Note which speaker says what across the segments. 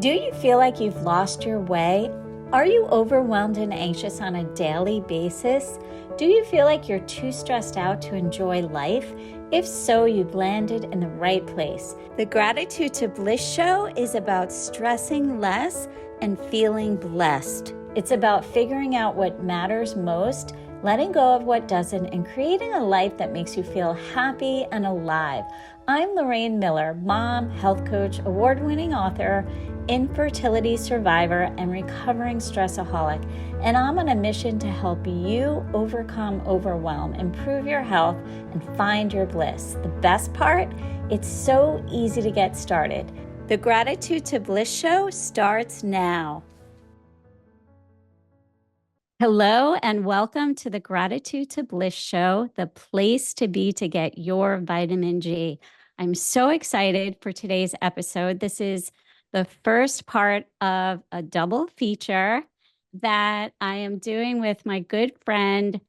Speaker 1: Do you feel like you've lost your way? Are you overwhelmed and anxious on a daily basis? Do you feel like you're too stressed out to enjoy life? If so, you've landed in the right place. The Gratitude to Bliss show is about stressing less and feeling blessed. It's about figuring out what matters most, letting go of what doesn't, and creating a life that makes you feel happy and alive. I'm Lorraine Miller, mom, health coach, award-winning author, infertility survivor, and recovering stressaholic. And I'm on a mission to help you overcome overwhelm, improve your health, and find your bliss. The best part? It's so easy to get started. The Gratitude to Bliss show starts now. Hello and welcome to the Gratitude to Bliss show, the place to be to get your vitamin G. I'm so excited for today's episode. This is the first part of a double feature that I am doing with my good friend,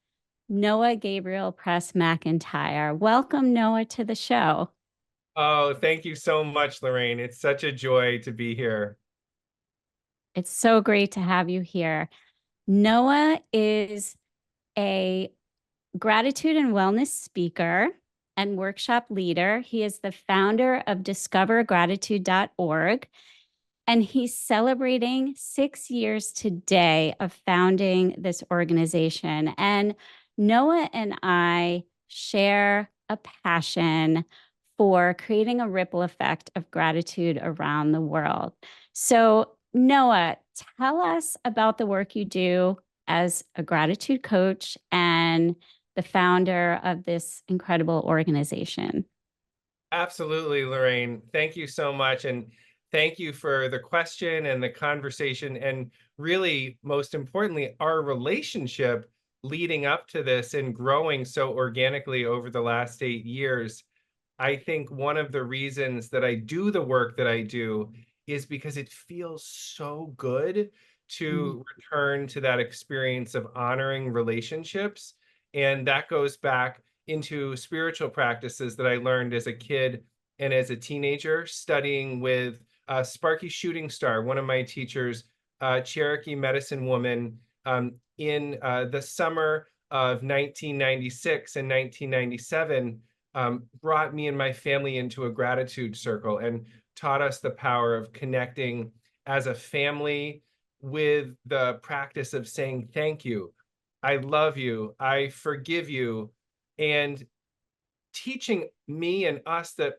Speaker 1: Noah Gabriel Press McIntyre. Welcome, Noah, to the show.
Speaker 2: Oh, thank you so much, Lorraine. It's such a joy to be here.
Speaker 1: It's so great to have you here. Noah is a gratitude and wellness speaker and workshop leader. He is the founder of discovergratitude.org, and he's celebrating 6 years today of founding this organization. And Noah and I share a passion for creating a ripple effect of gratitude around the world. So, Noah, tell us about the work you do as a gratitude coach and the founder of this incredible organization.
Speaker 2: Absolutely, Lorraine. Thank you so much. And thank you for the question and the conversation. And really, most importantly, our relationship leading up to this and growing so organically over the last 8 years. I think one of the reasons that I do the work that I do is because it feels so good
Speaker 1: Mm.
Speaker 2: to return to that experience of honoring relationships. And that goes back into spiritual practices that I learned as a kid and as a teenager, studying with Sparky Shooting Star, one of my teachers, Cherokee medicine woman, in the summer of 1996 and 1997. Brought me and my family into a gratitude circle and taught us the power of connecting as a family with the practice of saying thank you, I love you, I forgive you, and teaching me and us that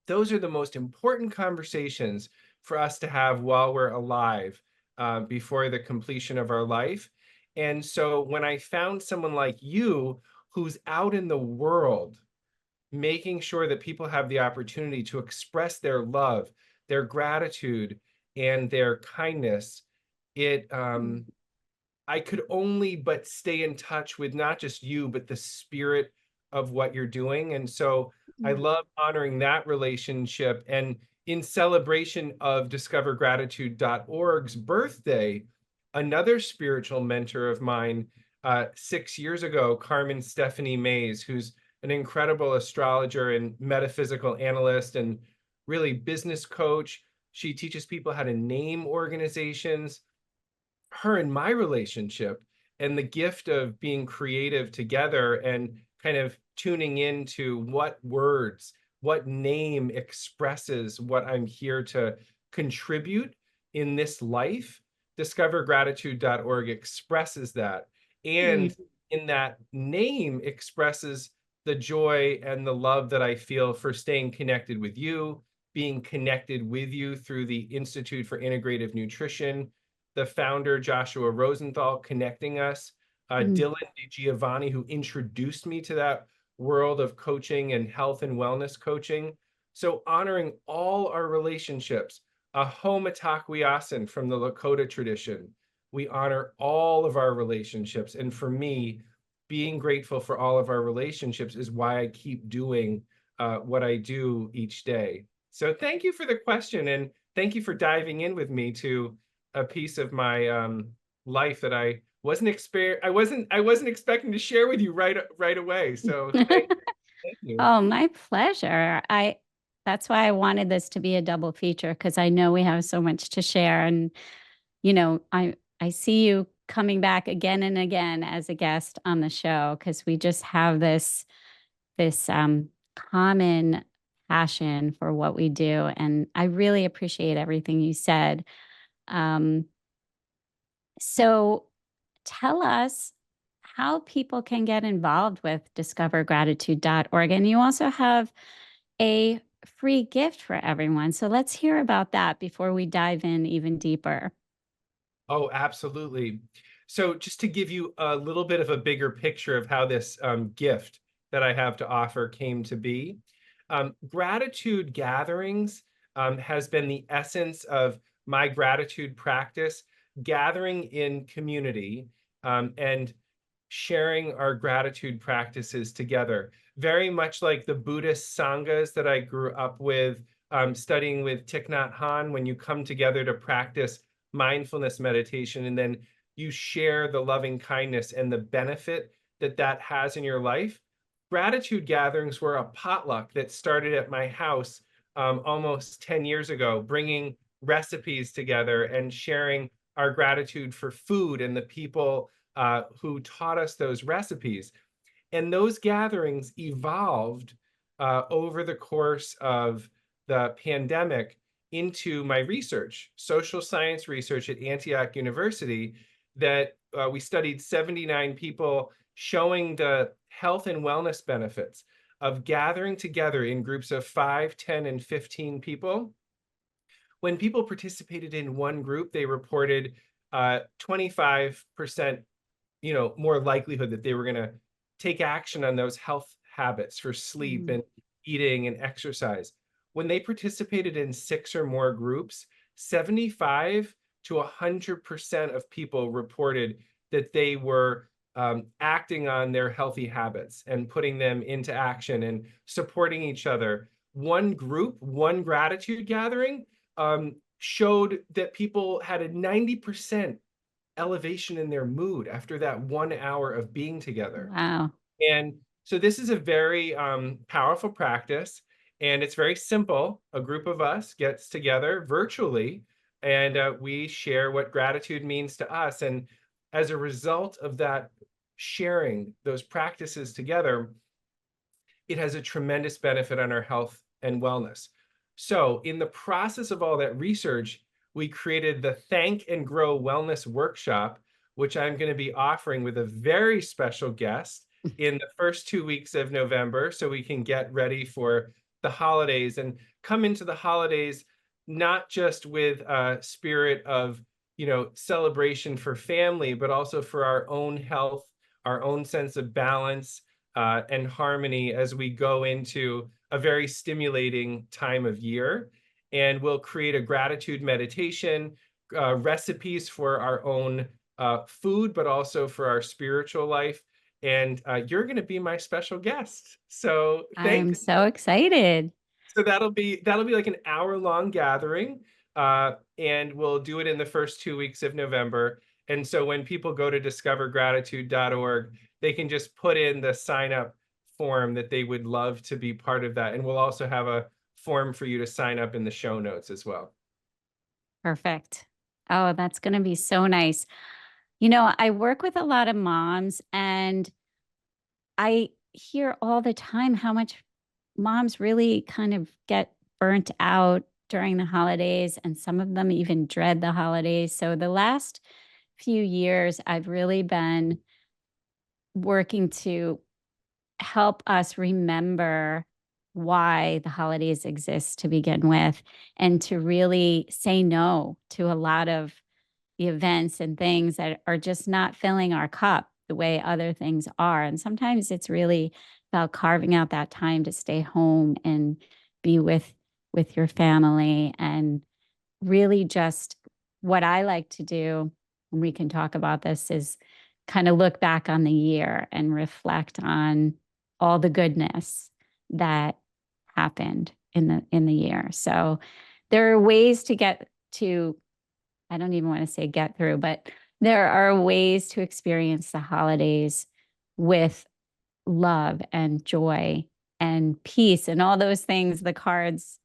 Speaker 2: those are the most important conversations for us to have while we're alive, before the completion of our life. And so when I found someone like you who's out in the world making sure that people have the opportunity to express their love, their gratitude, and their kindness, it I could only but stay in touch with not just you, but the spirit of what you're doing. And so I
Speaker 1: Mm.
Speaker 2: love honoring that relationship. And in celebration of discovergratitude.org's birthday, another spiritual mentor of mine, 6 years ago, Carmen Stephanie Mays, who's an incredible astrologer and metaphysical analyst and really business coach. She teaches people how to name organizations. Her and my relationship and the gift of being creative together and kind of tuning into what words, what name expresses what I'm here to contribute in this life. Discovergratitude.org expresses that. And
Speaker 1: Mm.
Speaker 2: in that name expresses the joy and the love that I feel for staying connected with you, being connected with you through the Institute for Integrative Nutrition, the founder, Joshua Rosenthal, connecting us,
Speaker 1: Mm.
Speaker 2: Dylan DiGiovanni, who introduced me to that world of coaching and health and wellness coaching. So honoring all our relationships, Aho Mitakuye from the Lakota tradition. We honor all of our relationships. And for me, being grateful for all of our relationships is why I keep doing what I do each day. So thank you for the question, and thank you for diving in with me to a piece of my life that I wasn't expecting to share with you right away. So thank you.
Speaker 1: Oh, my pleasure. That's why I wanted this to be a double feature, because I know we have so much to share. And, I see you coming back again and again as a guest on the show, because we just have this common passion for what we do. And I really appreciate everything you said. Um, so tell us how people can get involved with discovergratitude.org. And you also have a free gift for everyone. So let's hear about that before we dive in even deeper.
Speaker 2: Oh, absolutely. So just to give you a little bit of a bigger picture of how this gift that I have to offer came to be, gratitude gatherings has been the essence of my gratitude practice, gathering in community and sharing our gratitude practices together. Very much like the Buddhist sanghas that I grew up with, studying with Thich Nhat Hanh, when you come together to practice mindfulness meditation, and then you share the loving kindness and the benefit that that has in your life. Gratitude gatherings were a potluck that started at my house almost 10 years ago, bringing recipes together and sharing our gratitude for food and the people who taught us those recipes. And those gatherings evolved over the course of the pandemic into my research, social science research at Antioch University, that we studied 79 people, showing the health and wellness benefits of gathering together in groups of 5, 10, and 15 people. When people participated in one group, they reported 25% more likelihood that they were going to take action on those health habits for sleep
Speaker 1: Mm.
Speaker 2: and eating and exercise. When they participated in 6 or more groups, 75 to 100% of people reported that they were acting on their healthy habits and putting them into action and supporting each other. One group, one gratitude gathering, showed that people had a 90% elevation in their mood after that 1 hour of being together.
Speaker 1: Wow.
Speaker 2: And so this is a very powerful practice, and it's very simple. A group of us gets together virtually, and we share what gratitude means to us. And as a result of that sharing those practices together, it has a tremendous benefit on our health and wellness. So in the process of all that research, we created the Thank and Grow Wellness Workshop, which I'm going to be offering with a very special guest in the first 2 weeks of November, so we can get ready for the holidays and come into the holidays not just with a spirit of celebration for family, but also for our own health, our own sense of balance and harmony as we go into a very stimulating time of year. And we'll create a gratitude meditation, recipes for our own food, but also for our spiritual life. And you're going to be my special guest. So
Speaker 1: I am
Speaker 2: thanks.
Speaker 1: so excited.
Speaker 2: So that'll be like an hour-long gathering, and we'll do it in the first 2 weeks of November. And so when people go to discovergratitude.org, they can just put in the sign-up form that they would love to be part of that. And we'll also have a form for you to sign up in the show notes as well.
Speaker 1: Perfect. Oh, that's going to be so nice. I work with a lot of moms, and I hear all the time how much moms really kind of get burnt out during the holidays, and some of them even dread the holidays. So the last few years, I've really been working to help us remember why the holidays exist to begin with, and to really say no to a lot of the events and things that are just not filling our cup the way other things are. And sometimes it's really about carving out that time to stay home and be with your family, and really just what I like to do, and we can talk about this, is kind of look back on the year and reflect on all the goodness that happened in the year. So there are ways to get to, I don't even want to say get through, but there are ways to experience the holidays with love and joy and peace and all those things the cards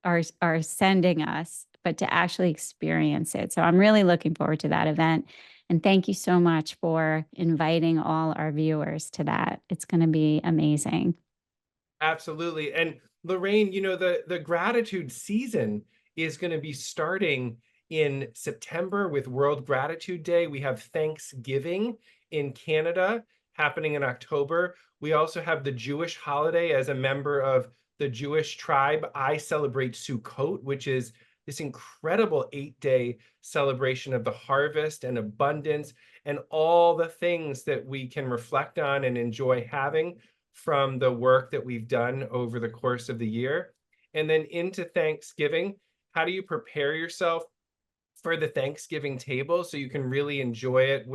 Speaker 1: are sending us, but to actually experience it. So I'm really looking forward to that event. And thank you so much for inviting all our viewers to that. It's going to be amazing.
Speaker 2: Absolutely. And Lorraine, the gratitude season is going to be starting in September with World Gratitude Day. We have Thanksgiving in Canada happening in October. We also have the Jewish holiday. As a member of the Jewish tribe, I celebrate Sukkot, which is this incredible 8-day celebration of the harvest and abundance and all the things that we can reflect on and enjoy having from the work that we've done over the course of the year. And then into Thanksgiving, how do you prepare yourself for the Thanksgiving table so you can really enjoy it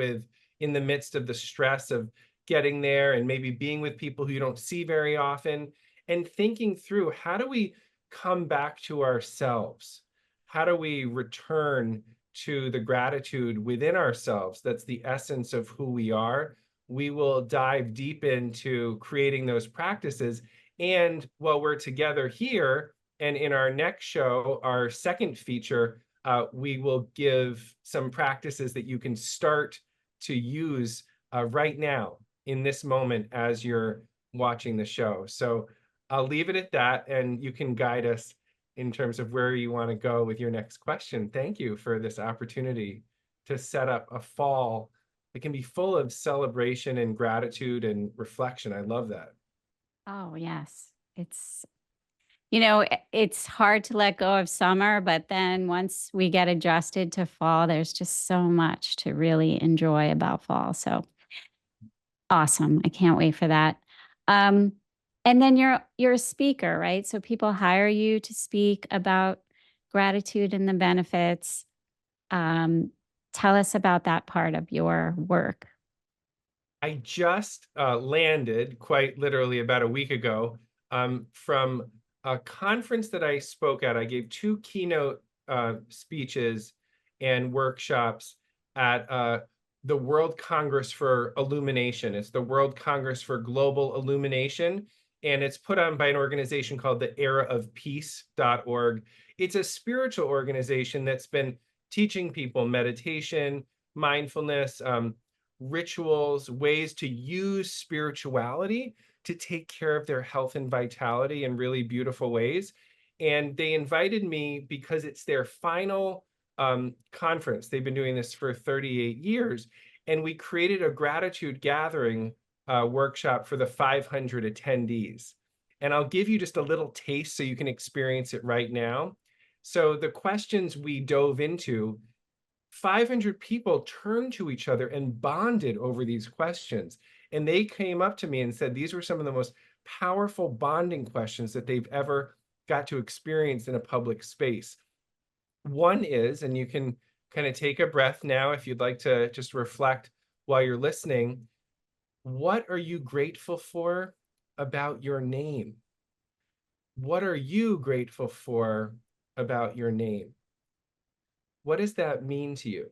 Speaker 2: in the midst of the stress of getting there and maybe being with people who you don't see very often, and thinking through, how do we come back to ourselves? How do we return to the gratitude within ourselves? That's the essence of who we are. We will dive deep into creating those practices. And while we're together here and in our next show, our second feature, we will give some practices that you can start to use right now in this moment as you're watching the show. So I'll leave it at that, and you can guide us in terms of where you want to go with your next question. Thank you for this opportunity to set up a fall that can be full of celebration and gratitude and reflection. I love that.
Speaker 1: Oh, yes. It's hard to let go of summer, but then once we get adjusted to fall, there's just so much to really enjoy about fall. So awesome. I can't wait for that. Um, and then you're a speaker, right? So people hire you to speak about gratitude and the benefits. Um, Tell us about that part of your work.
Speaker 2: I just landed, quite literally about a week ago, from a conference that I spoke at. I gave 2 keynote speeches and workshops at the World Congress for Illumination. It's the World Congress for Global Illumination, and it's put on by an organization called the eraofpeace.org. It's a spiritual organization that's been teaching people meditation, mindfulness, rituals, ways to use spirituality to take care of their health and vitality in really beautiful ways. And they invited me because it's their final conference. They've been doing this for 38 years. And we created a gratitude gathering workshop for the 500 attendees. And I'll give you just a little taste so you can experience it right now. So the questions we dove into, 500 people turned to each other and bonded over these questions. And they came up to me and said these were some of the most powerful bonding questions that they've ever got to experience in a public space. One is, and you can kind of take a breath now if you'd like to just reflect while you're listening, what are you grateful for about your name? What are you grateful for about your name? What does that mean to you?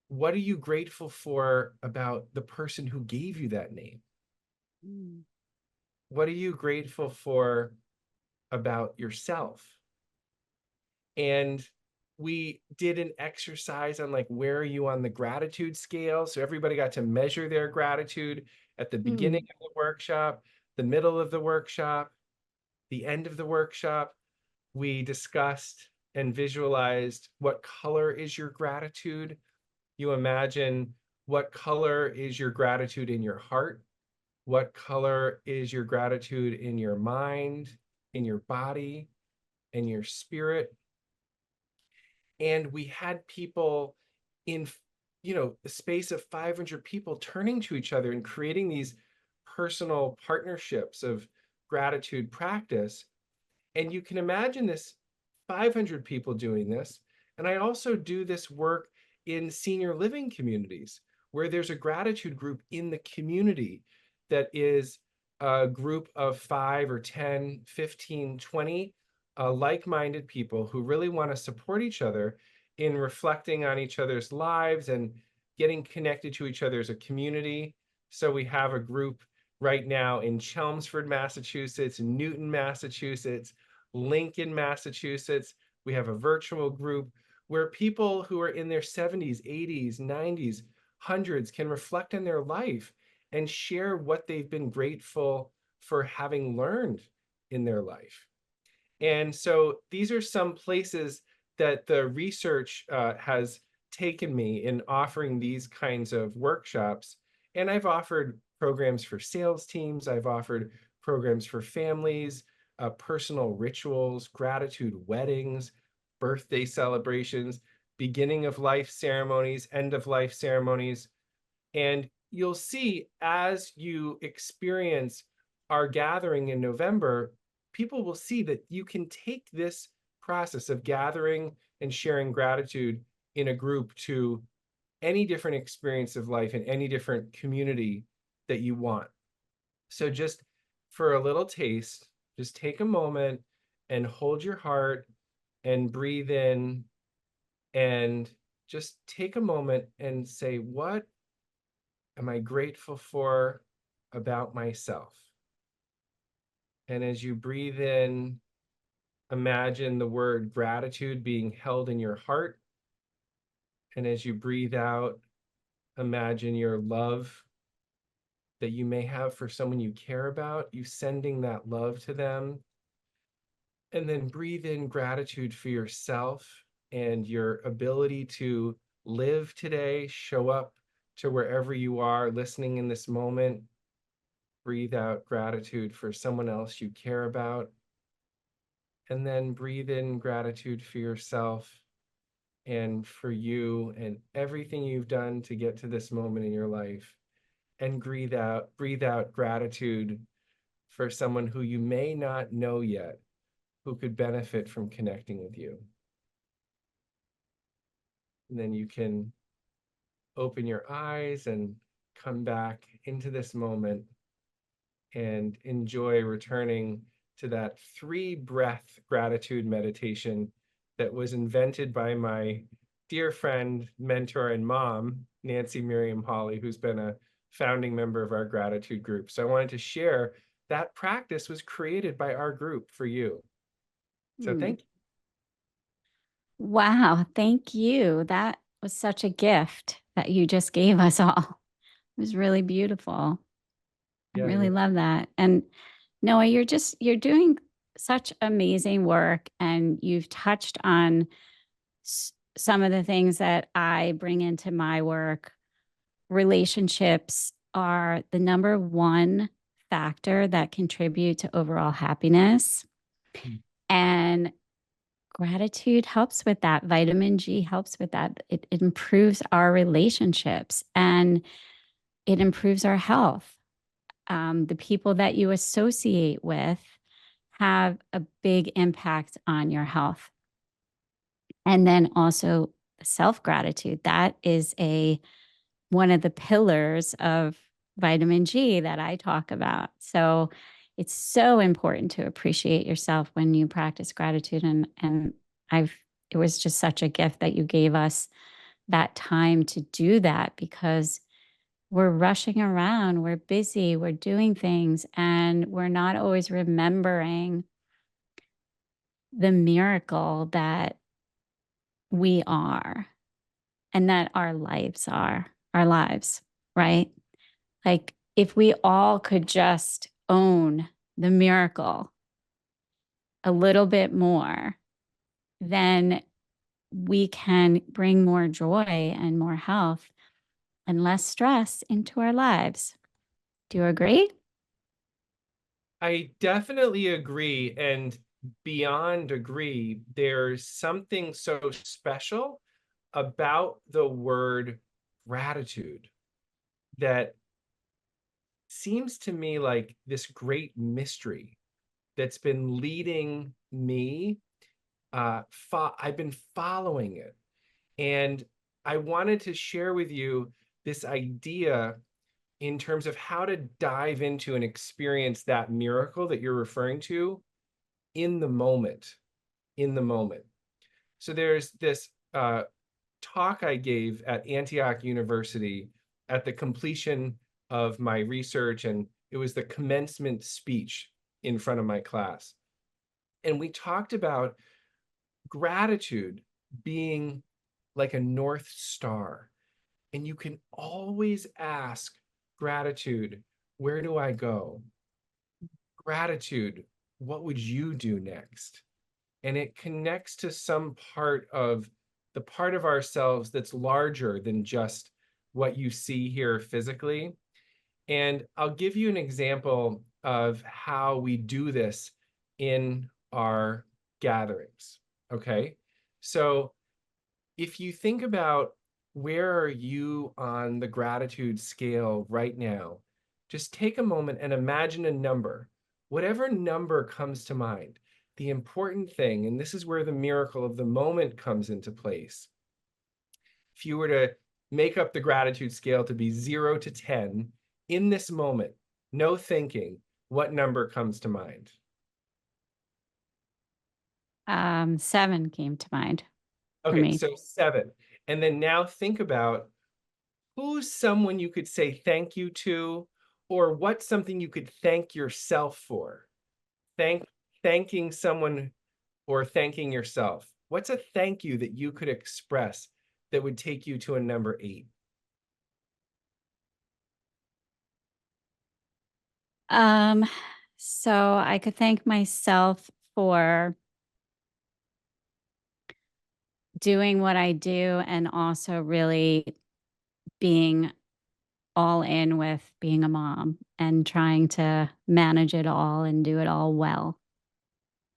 Speaker 2: What are you grateful for about the person who gave you that name?
Speaker 1: Mm.
Speaker 2: What are you grateful for about yourself? And we did an exercise on like, where are you on the gratitude scale? So everybody got to measure their gratitude at the beginning
Speaker 1: Mm.
Speaker 2: of the workshop, the middle of the workshop, the end of the workshop. We discussed and visualized what color is your gratitude. You imagine what color is your gratitude in your heart? What color is your gratitude in your mind, in your body, in your spirit? And we had people in, the space of 500 people turning to each other and creating these personal partnerships of gratitude practice. And you can imagine this 500 people doing this. And I also do this work in senior living communities where there's a gratitude group in the community that is a group of 5 or 10, 15, 20 like-minded people who really want to support each other in reflecting on each other's lives and getting connected to each other as a community. So we have a group right now in Chelmsford, Massachusetts, Newton, Massachusetts, Lincoln, Massachusetts. We have a virtual group where people who are in their 70s, 80s, 90s, hundreds can reflect on their life and share what they've been grateful for having learned in their life. And so these are some places that the research has taken me in offering these kinds of workshops. And I've offered programs for sales teams, I've offered programs for families, personal rituals, gratitude weddings, birthday celebrations, beginning of life ceremonies, end of life ceremonies. And you'll see as you experience our gathering in November, people will see that you can take this process of gathering and sharing gratitude in a group to any different experience of life in any different community that you want. So just for a little taste, just take a moment and hold your heart and breathe in and just take a moment and say, what am I grateful for about myself? And as you breathe in, imagine the word gratitude being held in your heart. And as you breathe out, imagine your love that you may have for someone you care about, you sending that love to them. And then breathe in gratitude for yourself and your ability to live today, show up to wherever you are listening in this moment. Breathe out gratitude for someone else you care about. And then breathe in gratitude for yourself and for you and everything you've done to get to this moment in your life. And breathe out gratitude for someone who you may not know yet, who could benefit from connecting with you. And then you can open your eyes and come back into this moment and enjoy returning to that 3-breath gratitude meditation that was invented by my dear friend, mentor, and mom, Nancy Miriam Hawley, who's been a founding member of our gratitude group. So I wanted to share that practice was created by our group for you. So thank you.
Speaker 1: Wow, thank you. That was such a gift that you just gave us all. It was really beautiful. I
Speaker 2: Yeah,
Speaker 1: really love that. And Noah, you're doing such amazing work, and you've touched on some of the things that I bring into my work. Relationships are the number one factor that contribute to overall happiness. And gratitude helps with that. Vitamin G helps with that. It improves our relationships and it improves our health. The people that you associate with have a big impact on your health. And then also self-gratitude. That is one of the pillars of vitamin G that I talk about. So it's so important to appreciate yourself when you practice gratitude. And it was just such a gift that you gave us that time to do that, because we're rushing around, we're busy, we're doing things, and we're not always remembering the miracle that we are and that our lives, right? Like if we all could just own the miracle a little bit more, then we can bring more joy and more health and less stress into our lives. Do you agree?
Speaker 2: I definitely agree. And beyond agree, there's something so special about the word gratitude that seems to me like this great mystery that's been leading me. I've been following it. And I wanted to share with you this idea in terms of how to dive into and experience that miracle that you're referring to in the moment, in the moment. So there's this talk I gave at Antioch University at the completion of my research and It was the commencement speech in front of my class. And we talked about gratitude being like a North Star. And you can always ask gratitude, where do I go? Gratitude, what would you do next? And it connects to some part of the part of ourselves that's larger than just what you see here physically. And I'll give you an example of how we do this in our gatherings. Okay. So if you think about where are you on the gratitude scale right now, just take a moment and imagine a number, whatever number comes to mind. The important thing, and this is where the miracle of the moment comes into place. If you were to make up the gratitude scale to be 0 to 10 in this moment, no thinking, what number comes to mind?
Speaker 1: 7 came to mind for
Speaker 2: Okay,
Speaker 1: me.
Speaker 2: so 7. And then now think about who's someone you could say thank you to, or what's something you could thank yourself for? Thank Thanking someone or thanking yourself. What's a thank you that you could express that would take you to a number 8?
Speaker 1: Um, so I could thank myself for doing what I do and also really being all in with being a mom and trying to manage it all and do it all well.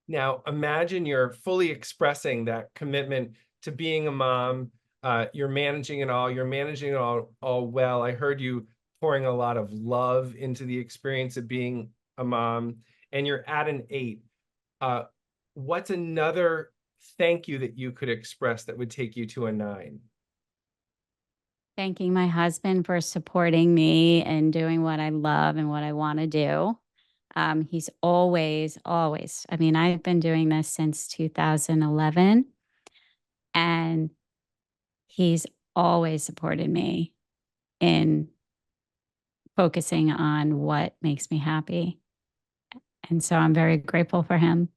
Speaker 2: Now, imagine you're fully expressing that commitment to being a mom. You're managing it all. You're managing it all well. I heard you pouring a lot of love into the experience of being a mom, and you're at an 8. Uh, what's another thank you that you could express that would take you to a 9?
Speaker 1: Thanking my husband for supporting me and doing what I love and what I want to do. He's always, I mean, I've been doing this since 2011, and he's always supported me in focusing on what makes me happy. And so I'm very grateful for him.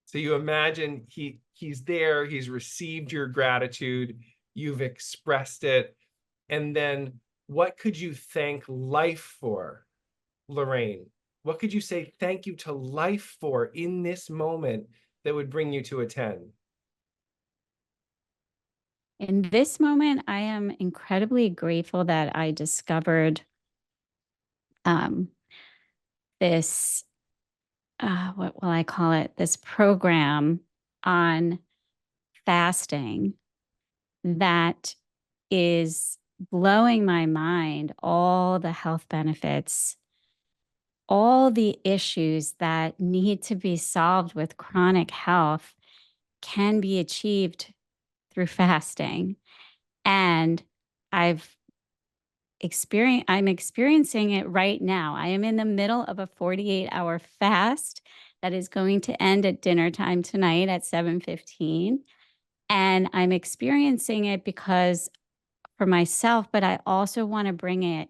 Speaker 2: So you imagine he's there, he's received your gratitude, you've expressed it, and then what could you thank life for, Lorraine? What could you say thank you to life for in this moment that would bring you to a 10?
Speaker 1: In this moment, I am incredibly grateful that I discovered um, this, what will I call it? This program on fasting that is blowing my mind, all the health benefits, all the issues that need to be solved with chronic health can be achieved through fasting. And I've I'm experiencing it right now. I am in the middle of a 48-hour fast that is going to end at dinner time tonight at 7:15. And I'm experiencing it because for myself, but I also want to bring it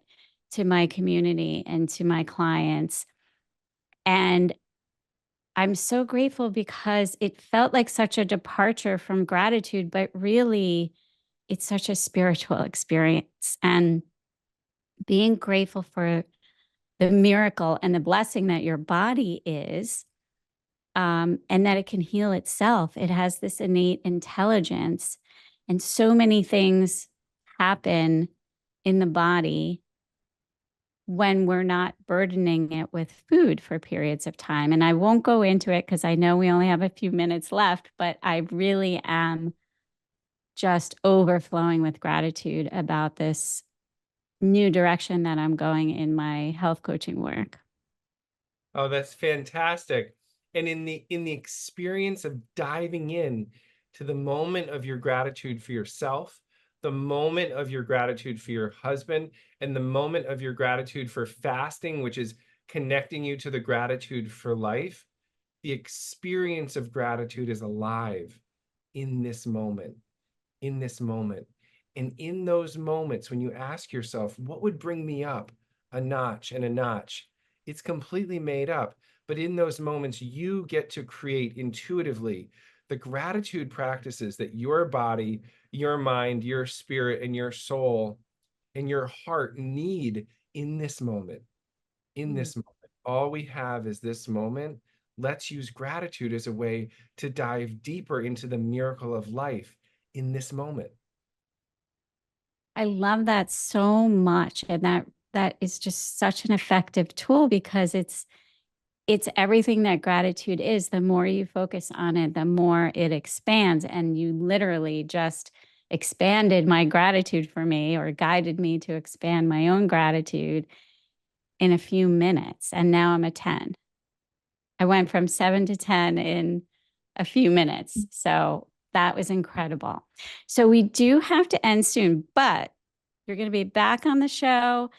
Speaker 1: to my community and to my clients. And I'm so grateful because it felt like such a departure from gratitude, but really it's such a spiritual experience. And being grateful for the miracle and the blessing that your body is, and that it can heal itself. It has this innate intelligence, and so many things happen in the body when we're not burdening it with food for periods of time. And I won't go into it because I know we only have a few minutes left, but I really am just overflowing with gratitude about this new direction that I'm going in my health coaching work.
Speaker 2: Oh, that's fantastic. And in the experience of diving in to the moment of your gratitude for yourself, the moment of your gratitude for your husband, and the moment of your gratitude for fasting, which is connecting you to the gratitude for life, the experience of gratitude is alive in this moment, in this moment. And in those moments, when you ask yourself, what would bring me up? a notch, and a notch. It's completely made up. But in those moments, you get to create intuitively the gratitude practices that your body, your mind, your spirit, and your soul and your heart need in this moment. In
Speaker 1: Mm.
Speaker 2: this moment, all we have is this moment. Let's use gratitude as a way to dive deeper into the miracle of life in this moment.
Speaker 1: I love that so much. And that is just such an effective tool because it's everything that gratitude is. The more you focus on it, the more it expands. And you literally just expanded my gratitude for me, or guided me to expand my own gratitude in a few minutes. And now I'm a 10. I went from 7 to 10 in a few minutes. So that was incredible. So we do have to end soon, but you're going to be back on the show,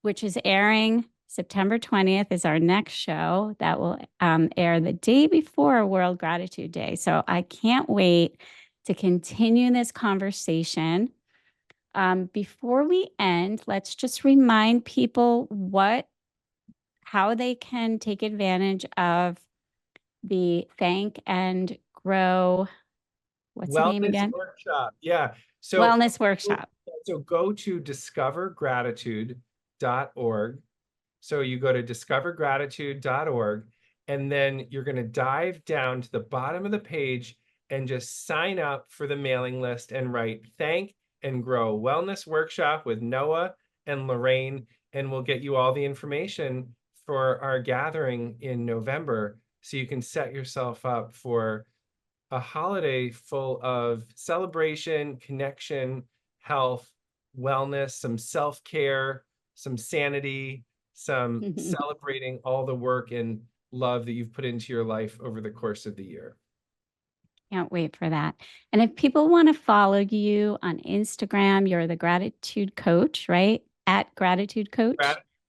Speaker 1: which is airing September 20th is our next show that will air the day before World Gratitude Day. So I can't wait to continue this conversation. Before we end, let's just remind people how they can take advantage of the Thank and Grow. What's the name
Speaker 2: Wellness
Speaker 1: again?
Speaker 2: workshop. Yeah. So,
Speaker 1: Wellness workshop.
Speaker 2: so go to discovergratitude.org. So you go to discovergratitude.org, and then you're going to dive down to the bottom of the page and just sign up for the mailing list and write Thank and Grow Wellness Workshop with Noah and Lorraine, and we'll get you all the information for our gathering in November so you can set yourself up for a holiday full of celebration, connection, health, wellness, some self-care, some sanity, some celebrating all the work and love that you've put into your life over the course of the year.
Speaker 1: Can't wait for that. And if people want to follow you on Instagram, you're the Gratitude Coach, right? At Gratitude Coach.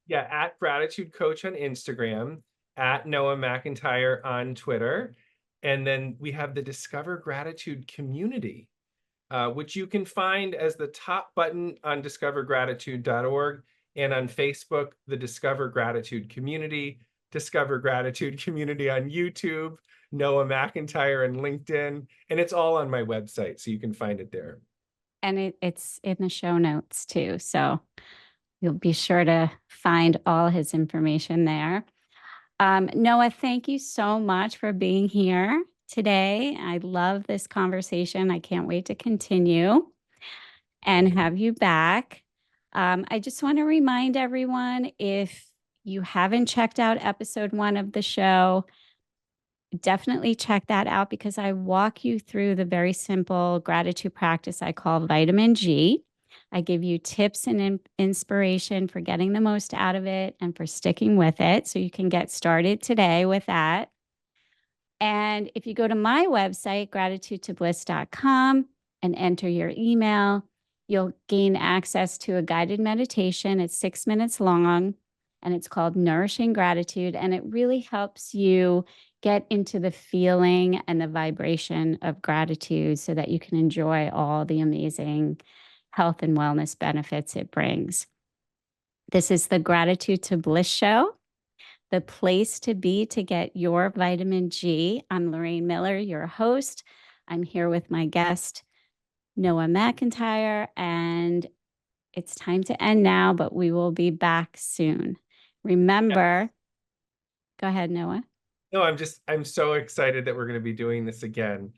Speaker 2: Yeah, at Gratitude Coach on Instagram, at Noah McIntyre on Twitter. And then we have the Discover Gratitude community, which you can find as the top button on discovergratitude.org, and on Facebook, the Discover Gratitude community, Discover Gratitude community on YouTube, Noah McIntyre and LinkedIn, and it's all on my website, so you can find it there.
Speaker 1: And it's in the show notes too. So you'll be sure to find all his information there. Noah, thank you so much for being here today. I love this conversation. I can't wait to continue and have you back. I just want to remind everyone, if you haven't checked out episode 1 of the show, definitely check that out because I walk you through the very simple gratitude practice I call vitamin G. I give you tips and inspiration for getting the most out of it and for sticking with it. So you can get started today with that. And if you go to my website, gratitudetobliss.com, and enter your email, you'll gain access to a guided meditation. It's 6 minutes long, and it's called Nourishing Gratitude. And it really helps you get into the feeling and the vibration of gratitude so that you can enjoy all the amazing health and wellness benefits it brings. This is the Gratitude to Bliss show, the place to be to get your vitamin G. I'm Lorraine Miller, your host. I'm here with my guest, Noah McIntyre, and it's time to end now, but we will be back soon. Remember, Go ahead, Noah.
Speaker 2: No, I'm so excited that we're going to be doing this again.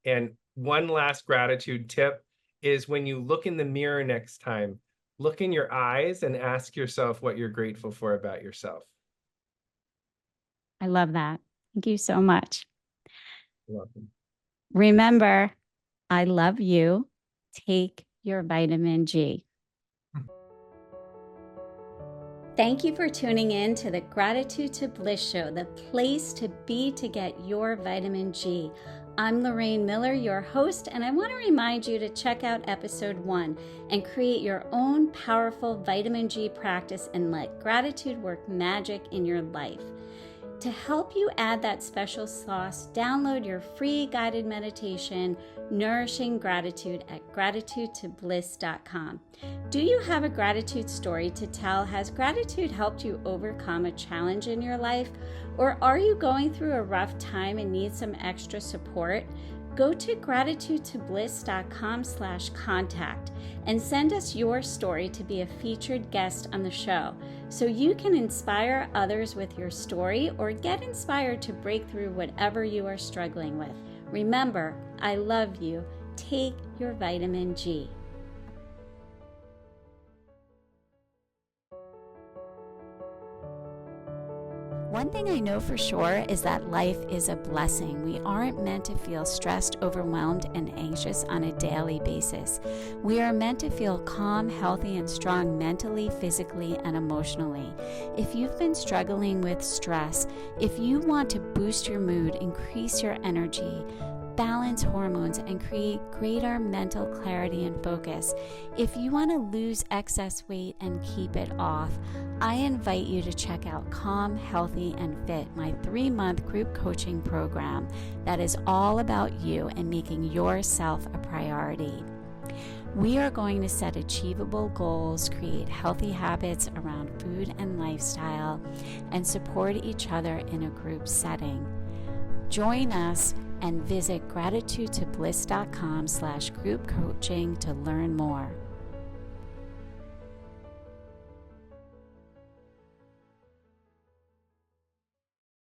Speaker 2: And one last gratitude tip is, when you look in the mirror next time, look in your eyes and ask yourself what you're grateful for about yourself.
Speaker 1: I love that. Thank you so much.
Speaker 2: You're welcome.
Speaker 1: Remember, I love you. Take your vitamin G. Thank you for tuning in to the Gratitude to Bliss show, the place to be to get your vitamin G. I'm Lorraine Miller, your host, and I want to remind you to check out episode 1 and create your own powerful vitamin G practice and let gratitude work magic in your life. To help you add that special sauce, download your free guided meditation, Nourishing Gratitude, at gratitudetobliss.com. Do you have a gratitude story to tell? Has gratitude helped you overcome a challenge in your life? Or are you going through a rough time and need some extra support? Go to gratitudetobliss.com/contact and send us your story to be a featured guest on the show so you can inspire others with your story or get inspired to break through whatever you are struggling with. Remember, I love you. Take your vitamin G. One thing I know for sure is that life is a blessing. We aren't meant to feel stressed, overwhelmed, and anxious on a daily basis. We are meant to feel calm, healthy, and strong mentally, physically, and emotionally. If you've been struggling with stress, if you want to boost your mood, increase your energy, balance hormones, and create greater mental clarity and focus, if you want to lose excess weight and keep it off, I invite you to check out Calm, Healthy, and Fit, my 3-month group coaching program that is all about you and making yourself a priority. We are going to set achievable goals, create healthy habits around food and lifestyle, and support each other in a group setting. Join us and visit gratitudetobliss.com/group coaching to learn more.